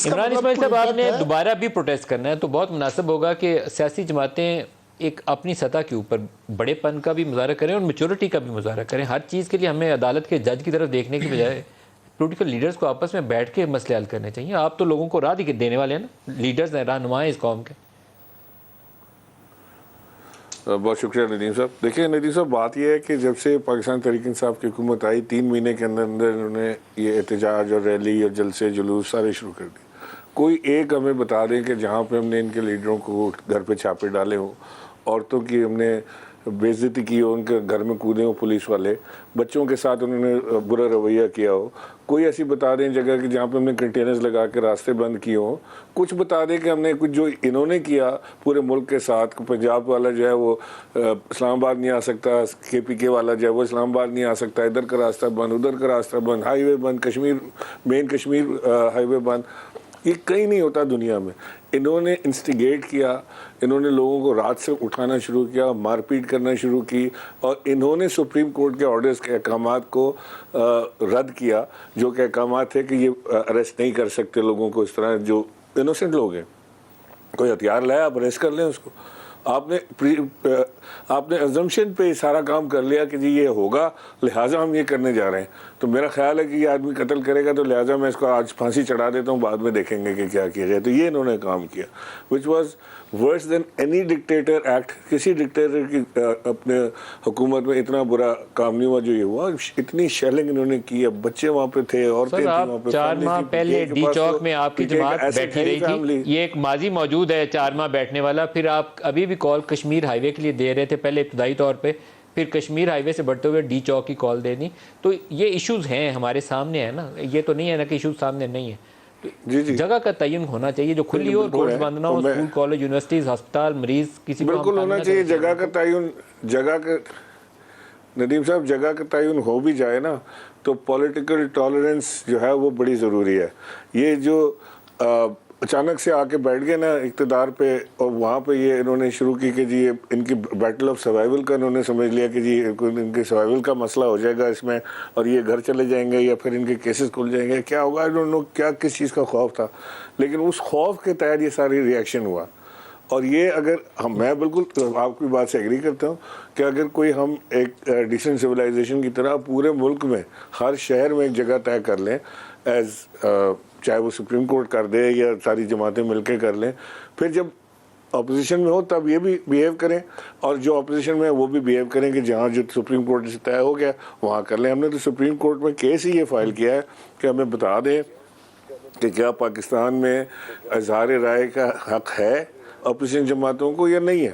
عمران اسماعیل صاحب آپ نے دوبارہ بھی پروٹیسٹ کرنا ہے تو بہت مناسب ہوگا کہ سیاسی جماعتیں ایک اپنی سطح کے اوپر بڑے پن کا بھی مظاہرہ کریں اور میچورٹی کا بھی مظاہرہ کریں. ہر چیز کے لیے ہمیں عدالت کے جج کی طرف دیکھنے کی بجائے پولیٹیکل لیڈرز کو آپس میں بیٹھ کے مسئلے حل کرنے چاہیے. آپ تو لوگوں کو راہ دینے والے ہیں نا, لیڈرز ہیں, رہنما ہیں اس قوم کے. بہت شکریہ ندیم صاحب. دیکھیں ندیم صاحب, بات یہ ہے کہ جب سے پاکستان تحریک انصاف کی حکومت آئی 3 مہینے کے اندر اندر انہوں نے یہ احتجاج اور ریلی اور جلسے جلوس سارے شروع کر دیے. کوئی ایک ہمیں بتا دیں کہ جہاں پہ ہم نے ان کے لیڈروں کو گھر پہ چھاپے ڈالے ہوں, عورتوں کی ہم نے بے عزتی کی ہو, ان کے گھر میں کودے ہوں پولیس والے, بچوں کے ساتھ انہوں نے برا رویہ کیا ہو. کوئی ایسی بتا دیں جگہ کہ جہاں پہ ہم نے کنٹینرز لگا کے راستے بند کیے ہوں. کچھ بتا دیں کہ ہم نے کچھ جو انہوں نے کیا پورے ملک کے ساتھ. پنجاب والا جو ہے وہ اسلام آباد نہیں آ سکتا, KPK والا جو ہے وہ اسلام آباد نہیں آ سکتا, ادھر کا راستہ بند, ادھر کا راستہ بند, ہائی وے بند, کشمیر مین کشمیر ہائی وے بند. یہ کہیں نہیں ہوتا دنیا میں. انہوں نے انسٹیگیٹ کیا, انہوں نے لوگوں کو رات سے اٹھانا شروع کیا, مار پیٹ کرنا شروع کی, اور انہوں نے سپریم کورٹ کے آرڈرز کے احکامات کو رد کیا, جو کہ احکامات تھے کہ یہ اریسٹ نہیں کر سکتے لوگوں کو اس طرح جو انوسنٹ لوگ ہیں. کوئی ہتھیار لایا آپ اریسٹ کر لیں اس کو. آپ نے ازمپشن پہ سارا کام کر لیا کہ جی یہ ہوگا لہٰذا ہم یہ کرنے جا رہے ہیں. تو میرا خیال ہے کہ یہ آدمی قتل کرے گا تو لہٰذا میں اس کو آج پھانسی چڑھا دیتا ہوں, بعد میں دیکھیں گے کہ کیا کیا جائے. تو یہ انہوں نے کام کیا which was worse than any dictator act. کسی ڈکٹیٹر کی اپنے حکومت میں اتنا برا کام نہیں ہوا جو یہ ہوا. اتنی شیلنگ انہوں نے کی, بچے وہاں پہ تھے, عورتیں تھیں وہاں پہ. 4 ماہ پہلے ڈی چوک میں آپ کی جماعت بیٹھی رہی تھی, یہ ایک ماضی موجود ہے 4 ماہ بیٹھنے والا. پھر آپ ابھی بھی کال کشمیر ہائی وے کے لیے دے رہے تھے پہلے ابتدائی طور پہ, پھر کشمیر ہائی وے سے بڑھتے ہوئے ڈی چوک کی کال دینی. تو یہ ایشوز ہیں ہمارے سامنے ہیں نا, یہ تو نہیں ہے نا کہ ایشوز سامنے نہیں ہیں. جگہ کا تعین ہونا چاہیے جو کھلی ہو, روڈز بند نہ ہو, اسکول کالج یونیورسٹیز ہسپتال مریض کسی کو بالکل ہونا چاہیے. جگہ کا تعین, جگہ کا ندیم صاحب جگہ کا تعین ہو بھی جائے نا تو پولیٹیکل ٹالرنس جو ہے وہ بڑی ضروری ہے. یہ جو اچانک سے آ کے بیٹھ گئے نا اقتدار پہ, اور وہاں پہ یہ انہوں نے شروع کی کہ جی ان کی بیٹل آف سروائیول کا انہوں نے سمجھ لیا کہ جی ان کے سروائیول کا مسئلہ ہو جائے گا اس میں, اور یہ گھر چلے جائیں گے یا پھر ان کے کیسز کھل جائیں گے. کیا ہوگا انہوں نے کیا کس چیز کا خوف تھا, لیکن اس خوف کے تحت یہ ساری ریئیکشن ہوا. اور یہ اگر میں بالکل آپ کی بات سے ایگری کرتا ہوں کہ اگر کوئی ہم ایک ڈیسنٹ سویلائزیشن کی طرح پورے ملک میں ہر شہر میں ایک جگہ طے کر لیں, ایز چاہے وہ سپریم کورٹ کر دے یا ساری جماعتیں مل کے کر لیں, پھر جب اپوزیشن میں ہو تب یہ بھی بیہیو کریں, اور جو اپوزیشن میں وہ بھی بیہیو کریں کہ جہاں جو سپریم کورٹ سے طے ہو گیا وہاں کر لیں. ہم نے تو سپریم کورٹ میں کیس ہی یہ فائل کیا ہے کہ ہمیں بتا دیں کہ کیا پاکستان میں اظہار رائے کا حق ہے اپوزیشن جماعتوں کو یا نہیں ہے.